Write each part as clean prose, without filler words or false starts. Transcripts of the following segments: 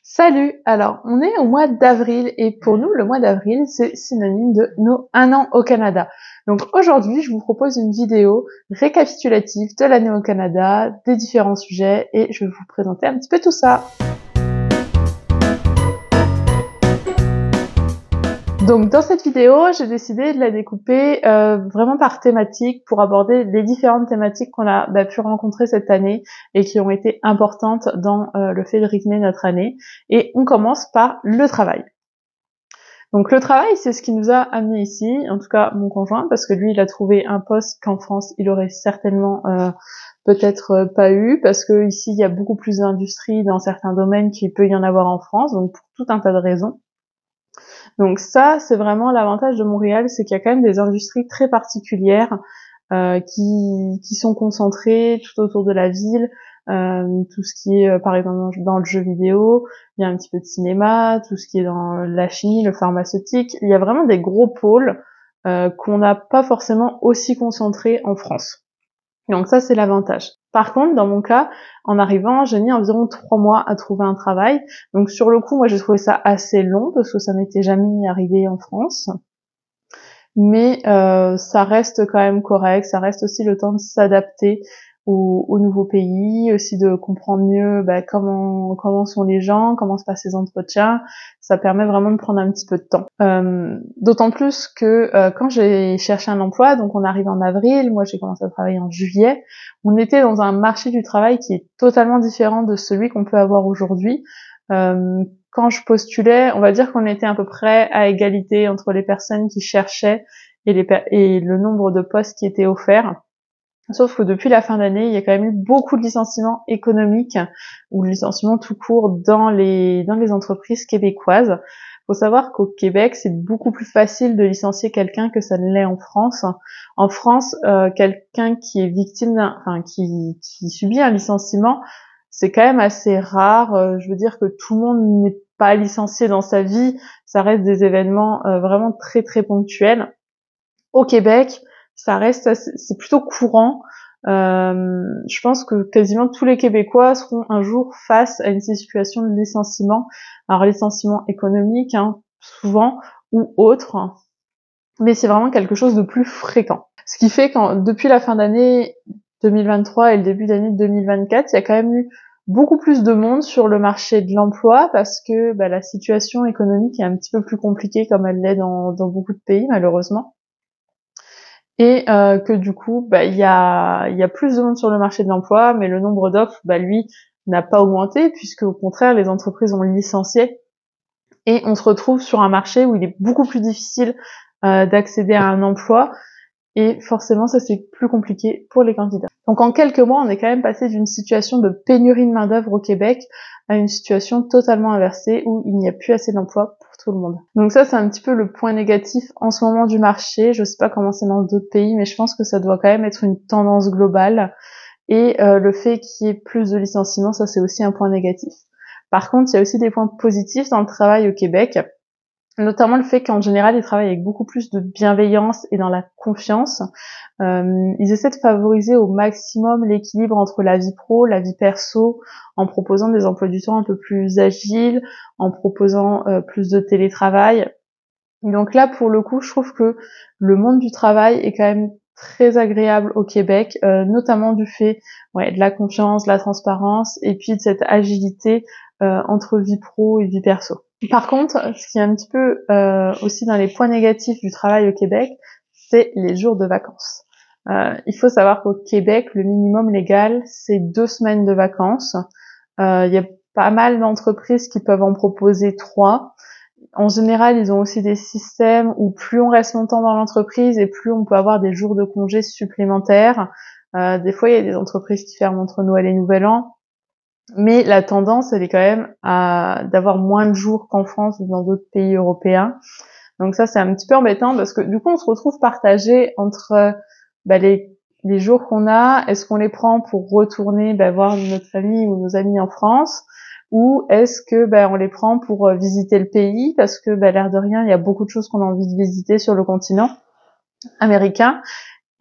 Salut! Alors, on est au mois d'avril et pour nous, le mois d'avril, c'est synonyme de nos 1 an au Canada. Donc aujourd'hui, je vous propose une vidéo récapitulative de l'année au Canada, des différents sujets et je vais vous présenter un petit peu tout ça. Donc dans cette vidéo, j'ai décidé de la découper vraiment par thématique pour aborder les différentes thématiques qu'on a pu rencontrer cette année et qui ont été importantes dans le fait de rythmer notre année. Et on commence par le travail. Donc le travail, c'est ce qui nous a amené ici, en tout cas mon conjoint, parce que lui, il a trouvé un poste qu'en France, il aurait certainement peut-être pas eu, parce que ici, il y a beaucoup plus d'industries dans certains domaines qu'il peut y en avoir en France, donc pour tout un tas de raisons. Donc ça, c'est vraiment l'avantage de Montréal, c'est qu'il y a quand même des industries très particulières qui sont concentrées tout autour de la ville. Tout ce qui est par exemple dans le jeu vidéo, il y a un petit peu de cinéma, tout ce qui est dans la chimie, le pharmaceutique. Il y a vraiment des gros pôles qu'on n'a pas forcément aussi concentrés en France. Donc ça, c'est l'avantage. Par contre, dans mon cas, en arrivant, j'ai mis environ 3 mois à trouver un travail. Donc sur le coup, moi, j'ai trouvé ça assez long parce que ça m'était jamais arrivé en France. Mais ça reste quand même correct. Ça reste aussi le temps de s'adapter au nouveau pays, aussi de comprendre mieux comment sont les gens, comment se passent les entretiens. Ça permet vraiment de prendre un petit peu de temps. D'autant plus que quand j'ai cherché un emploi, donc on arrive en avril, moi j'ai commencé à travailler en juillet, on était dans un marché du travail qui est totalement différent de celui qu'on peut avoir aujourd'hui. Quand je postulais, on va dire qu'on était à peu près à égalité entre les personnes qui cherchaient et le nombre de postes qui étaient offerts. Sauf que depuis la fin d'année, il y a quand même eu beaucoup de licenciements économiques ou de licenciements tout court dans les entreprises québécoises. Faut savoir qu'au Québec, c'est beaucoup plus facile de licencier quelqu'un que ça ne l'est en France. En France, quelqu'un qui est victime qui subit un licenciement, c'est quand même assez rare. Je veux dire que tout le monde n'est pas licencié dans sa vie. Ça reste des événements vraiment très très ponctuels. Au Québec, c'est plutôt courant. Je pense que quasiment tous les Québécois seront un jour face à une situation de licenciement. Alors licenciement économique, souvent, ou autre, mais c'est vraiment quelque chose de plus fréquent. Ce qui fait que depuis la fin d'année 2023 et le début d'année 2024, il y a quand même eu beaucoup plus de monde sur le marché de l'emploi parce que la situation économique est un petit peu plus compliquée comme elle l'est dans beaucoup de pays malheureusement. Et que du coup, il y a plus de monde sur le marché de l'emploi, mais le nombre d'offres, lui, n'a pas augmenté, puisque au contraire, les entreprises ont licencié. Et on se retrouve sur un marché où il est beaucoup plus difficile d'accéder à un emploi. Et forcément, ça c'est plus compliqué pour les candidats. Donc en quelques mois, on est quand même passé d'une situation de pénurie de main-d'œuvre au Québec à une situation totalement inversée où il n'y a plus assez d'emplois pour tout le monde. Donc ça, c'est un petit peu le point négatif en ce moment du marché. Je sais pas comment c'est dans d'autres pays, mais je pense que ça doit quand même être une tendance globale. Et le fait qu'il y ait plus de licenciements, ça c'est aussi un point négatif. Par contre, il y a aussi des points positifs dans le travail au Québec. Notamment le fait qu'en général, ils travaillent avec beaucoup plus de bienveillance et dans la confiance. Ils essaient de favoriser au maximum l'équilibre entre la vie pro, la vie perso, en proposant des emplois du temps un peu plus agiles, en proposant plus de télétravail. Donc là, pour le coup, je trouve que le monde du travail est quand même très agréable au Québec, notamment du fait de la confiance, de la transparence et puis de cette agilité entre vie pro et vie perso. Par contre, ce qui est un petit peu aussi dans les points négatifs du travail au Québec, c'est les jours de vacances. Il faut savoir qu'au Québec, le minimum légal, c'est 2 semaines de vacances. Il y a pas mal d'entreprises qui peuvent en proposer 3. En général, ils ont aussi des systèmes où plus on reste longtemps dans l'entreprise et plus on peut avoir des jours de congés supplémentaires. Des fois, il y a des entreprises qui ferment entre Noël et Nouvel An. Mais la tendance, elle est quand même d'avoir moins de jours qu'en France ou dans d'autres pays européens. Donc ça, c'est un petit peu embêtant parce que du coup, on se retrouve partagé entre les jours qu'on a. Est-ce qu'on les prend pour retourner voir notre famille ou nos amis en France, ou est-ce que on les prend pour visiter le pays parce que l'air de rien, il y a beaucoup de choses qu'on a envie de visiter sur le continent américain.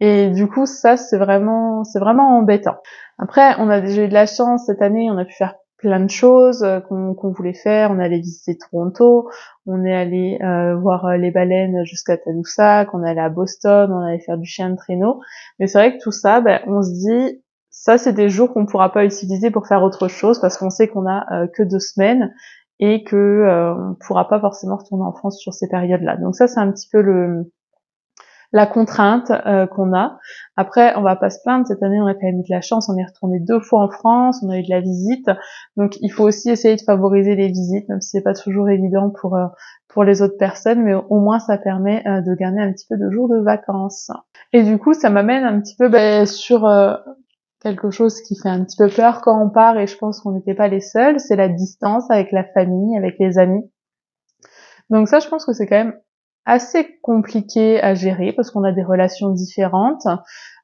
Et du coup, ça, c'est vraiment embêtant. Après, on a déjà eu de la chance cette année, on a pu faire plein de choses qu'on voulait faire. On est allé visiter Toronto, on est allé voir les baleines jusqu'à Tadoussac, on est allé à Boston, on est allé faire du chien de traîneau. Mais c'est vrai que tout ça, on se dit, ça c'est des jours qu'on pourra pas utiliser pour faire autre chose parce qu'on sait qu'on a que 2 semaines et que on pourra pas forcément retourner en France sur ces périodes-là. Donc ça c'est un petit peu la contrainte qu'on a. Après, on va pas se plaindre, cette année on a quand même eu de la chance, on est retourné 2 fois en France, on a eu de la visite, donc il faut aussi essayer de favoriser les visites, même si c'est pas toujours évident pour les autres personnes, mais au moins ça permet de gagner un petit peu de jours de vacances. Et du coup, ça m'amène un petit peu sur quelque chose qui fait un petit peu peur quand on part, et je pense qu'on n'était pas les seuls, c'est la distance avec la famille, avec les amis. Donc ça, je pense que c'est quand même assez compliqué à gérer parce qu'on a des relations différentes.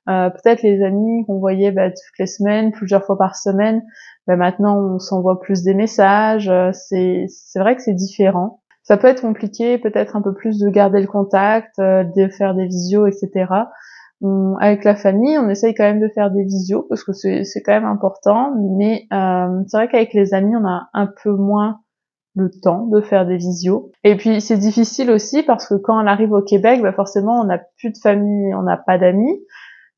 Peut-être les amis qu'on voyait toutes les semaines, plusieurs fois par semaine, maintenant on s'envoie plus des messages. C'est vrai que c'est différent. Ça peut être compliqué, peut-être un peu plus de garder le contact, de faire des visios, etc. Avec la famille, on essaye quand même de faire des visios parce que c'est quand même important, mais c'est vrai qu'avec les amis, on a un peu moins le temps de faire des visios. Et puis c'est difficile aussi parce que quand on arrive au Québec, forcément on n'a plus de famille, on n'a pas d'amis.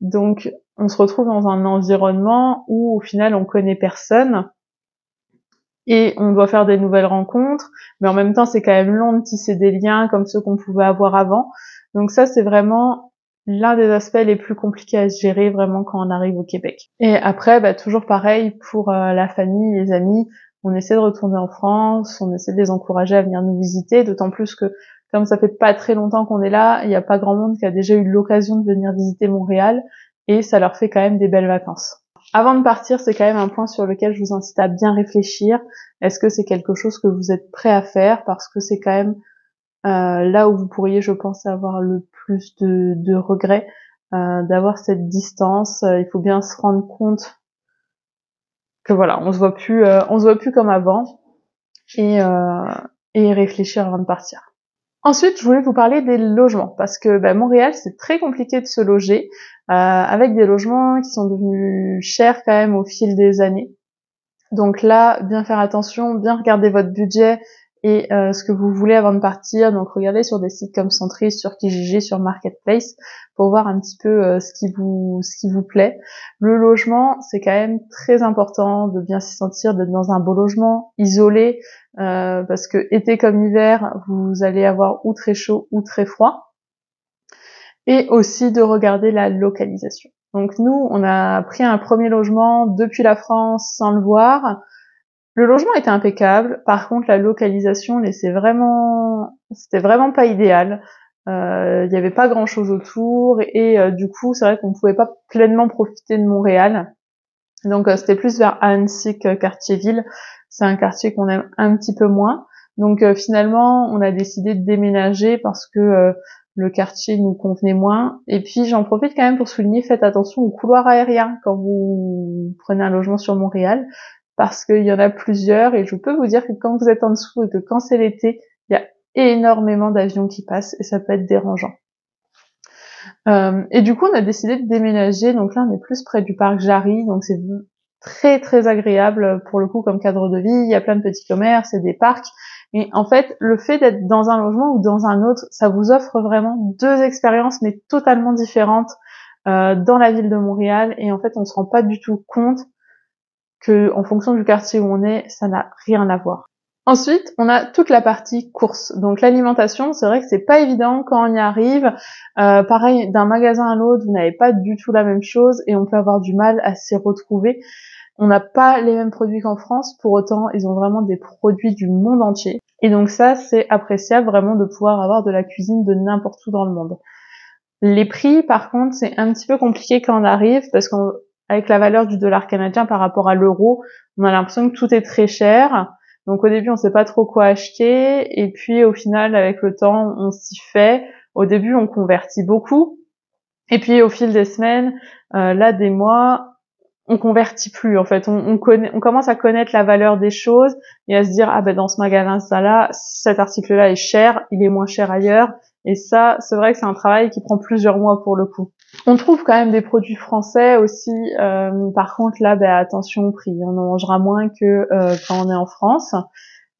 Donc on se retrouve dans un environnement où au final on connaît personne et on doit faire des nouvelles rencontres, mais en même temps c'est quand même long de tisser des liens comme ceux qu'on pouvait avoir avant. Donc ça c'est vraiment l'un des aspects les plus compliqués à se gérer vraiment quand on arrive au Québec. Et après, toujours pareil pour la famille, les amis, on essaie de retourner en France, on essaie de les encourager à venir nous visiter, d'autant plus que comme ça fait pas très longtemps qu'on est là, il n'y a pas grand monde qui a déjà eu l'occasion de venir visiter Montréal et ça leur fait quand même des belles vacances. Avant de partir, c'est quand même un point sur lequel je vous incite à bien réfléchir. Est-ce que c'est quelque chose que vous êtes prêt à faire? Parce que c'est quand même là où vous pourriez, je pense, avoir le plus de regrets, d'avoir cette distance. Il faut bien se rendre compte que voilà, on se voit plus comme avant et réfléchir avant de partir. Ensuite, je voulais vous parler des logements parce que Montréal, c'est très compliqué de se loger avec des logements qui sont devenus chers quand même au fil des années. Donc là, bien faire attention, bien regarder votre budget et ce que vous voulez avant de partir. Donc regardez sur des sites comme Centris, sur Kijiji, sur Marketplace pour voir un petit peu ce qui vous plaît. Le logement, c'est quand même très important de bien s'y sentir, d'être dans un beau logement, isolé, parce que été comme hiver, vous allez avoir ou très chaud ou très froid. Et aussi de regarder la localisation. Donc nous, on a pris un premier logement depuis la France sans le voir. Le logement était impeccable. Par contre, la localisation c'était vraiment pas idéal. Il y avait pas grand chose autour et du coup, c'est vrai qu'on pouvait pas pleinement profiter de Montréal. Donc c'était plus vers Annecy que Cartierville. C'est un quartier qu'on aime un petit peu moins. Donc finalement, on a décidé de déménager parce que le quartier nous convenait moins. Et puis j'en profite quand même pour souligner, faites attention aux couloirs aériens quand vous prenez un logement sur Montréal, parce qu'il y en a plusieurs et je peux vous dire que quand vous êtes en dessous et que quand c'est l'été, il y a énormément d'avions qui passent et ça peut être dérangeant. Et du coup, on a décidé de déménager. Donc là, on est plus près du parc Jarry, donc c'est très très agréable pour le coup comme cadre de vie. Il y a plein de petits commerces et des parcs. Et en fait, le fait d'être dans un logement ou dans un autre, ça vous offre vraiment deux expériences mais totalement différentes dans la ville de Montréal. Et en fait, on se rend pas du tout compte que en fonction du quartier où on est, ça n'a rien à voir. Ensuite, on a toute la partie course. Donc l'alimentation, c'est vrai que c'est pas évident quand on y arrive. Pareil, d'un magasin à l'autre, vous n'avez pas du tout la même chose et on peut avoir du mal à s'y retrouver. On n'a pas les mêmes produits qu'en France, pour autant, ils ont vraiment des produits du monde entier. Et donc ça, c'est appréciable vraiment de pouvoir avoir de la cuisine de n'importe où dans le monde. Les prix, par contre, c'est un petit peu compliqué quand on arrive parce qu'avec la valeur du dollar canadien par rapport à l'euro, on a l'impression que tout est très cher. Donc au début, on sait pas trop quoi acheter et puis au final, avec le temps, on s'y fait. Au début, on convertit beaucoup et puis au fil des semaines, là des mois, on convertit plus en fait. On commence à connaître la valeur des choses et à se dire dans ce magasin ça là, cet article-là est cher, il est moins cher ailleurs Et ça, c'est vrai que c'est un travail qui prend plusieurs mois pour le coup. On trouve quand même des produits français aussi. Par contre, là, attention au prix. On en mangera moins que quand on est en France.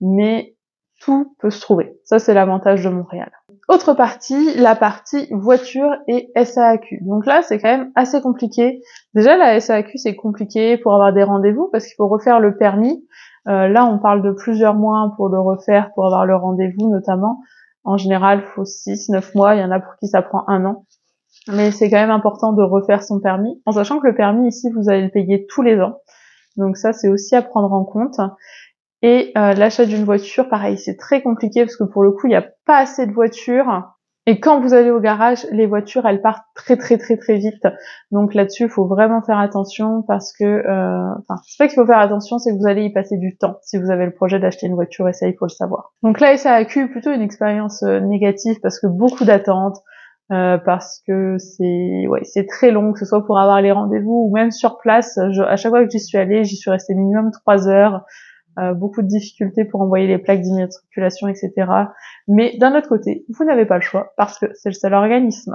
Mais tout peut se trouver. Ça, c'est l'avantage de Montréal. Autre partie, la partie voiture et SAQ. Donc là, c'est quand même assez compliqué. Déjà, la SAQ, c'est compliqué pour avoir des rendez-vous parce qu'il faut refaire le permis. Là, on parle de plusieurs mois pour le refaire, pour avoir le rendez-vous notamment. En général, il faut 6-9 mois. Il y en a pour qui ça prend 1 an. Mais c'est quand même important de refaire son permis, en sachant que le permis, ici, vous allez le payer tous les ans. Donc ça, c'est aussi à prendre en compte. Et l'achat d'une voiture, pareil, c'est très compliqué parce que pour le coup, il n'y a pas assez de voitures. Et quand vous allez au garage, les voitures, elles partent très vite. Donc là-dessus, il faut vraiment faire attention parce que, c'est pas qu'il faut faire attention, c'est que vous allez y passer du temps si vous avez le projet d'acheter une voiture, et ça, il faut le savoir. Donc là, SAQ est plutôt une expérience négative parce que beaucoup d'attentes, parce que c'est très long, que ce soit pour avoir les rendez-vous ou même sur place. À chaque fois que j'y suis allée, j'y suis restée minimum 3 heures. Beaucoup de difficultés pour envoyer les plaques d'immatriculation, etc. Mais d'un autre côté, vous n'avez pas le choix parce que c'est le seul organisme.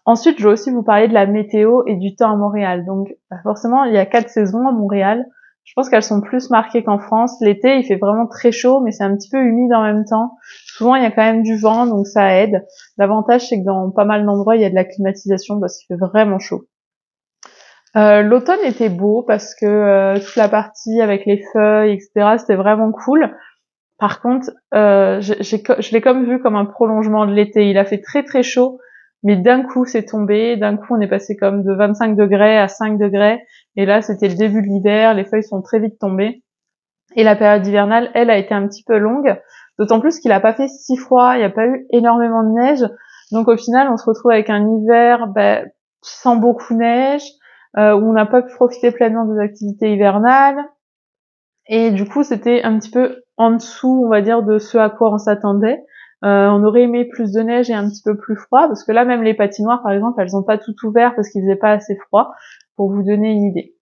Ensuite, je vais aussi vous parler de la météo et du temps à Montréal. Donc, forcément, il y a 4 saisons à Montréal. Je pense qu'elles sont plus marquées qu'en France. L'été, il fait vraiment très chaud, mais c'est un petit peu humide en même temps. Souvent, il y a quand même du vent, donc ça aide. L'avantage, c'est que dans pas mal d'endroits, il y a de la climatisation parce qu'il fait vraiment chaud. L'automne était beau parce que toute la partie avec les feuilles, etc., c'était vraiment cool. Par contre, je l'ai comme vu comme un prolongement de l'été. Il a fait très chaud, mais d'un coup c'est tombé. D'un coup, on est passé comme de 25 degrés à 5 degrés. Et là, c'était le début de l'hiver. Les feuilles sont très vite tombées. Et la période hivernale, elle, a été un petit peu longue. D'autant plus qu'il a pas fait si froid. Il n'y a pas eu énormément de neige. Donc au final, on se retrouve avec un hiver sans beaucoup de neige. Où on n'a pas pu profiter pleinement des activités hivernales. Et du coup, c'était un petit peu en dessous, on va dire, de ce à quoi on s'attendait. On aurait aimé plus de neige et un petit peu plus froid, parce que là, même les patinoires, par exemple, elles ont pas tout ouvert parce qu'il faisait pas assez froid, pour vous donner une idée.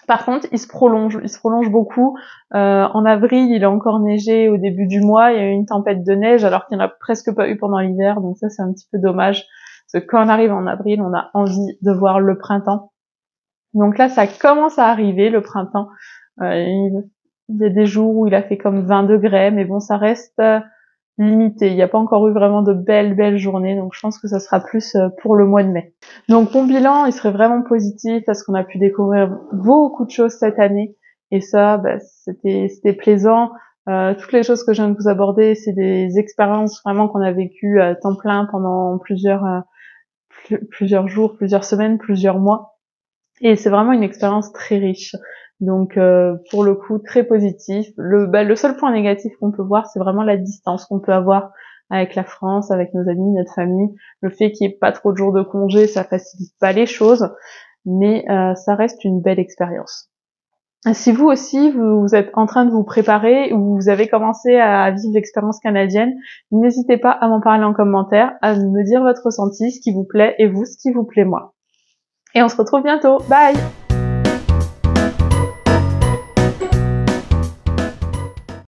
Par contre, il se prolonge beaucoup. En avril, il a encore neigé au début du mois, il y a eu une tempête de neige, alors qu'il n'y en a presque pas eu pendant l'hiver, donc ça, c'est un petit peu dommage. Parce que quand on arrive en avril, on a envie de voir le printemps. Donc là, ça commence à arriver, le printemps. Il y a des jours où il a fait comme 20 degrés, mais bon, ça reste limité. Il n'y a pas encore eu vraiment de belles journées, donc je pense que ça sera plus pour le mois de mai. Donc mon bilan, il serait vraiment positif parce qu'on a pu découvrir beaucoup de choses cette année, et ça, c'était plaisant. Toutes les choses que je viens de vous aborder, c'est des expériences vraiment qu'on a vécues à temps plein pendant plusieurs jours, plusieurs semaines, plusieurs mois. Et c'est vraiment une expérience très riche. Donc pour le coup, très positif. Le seul point négatif qu'on peut voir, c'est vraiment la distance qu'on peut avoir avec la France, avec nos amis, notre famille. Le fait qu'il n'y ait pas trop de jours de congé, ça facilite pas les choses, mais ça reste une belle expérience. Si vous aussi, vous êtes en train de vous préparer ou vous avez commencé à vivre l'expérience canadienne, n'hésitez pas à m'en parler en commentaire, à me dire votre ressenti, ce qui vous plaît et vous, ce qui vous plaît moi. Et on se retrouve bientôt. Bye!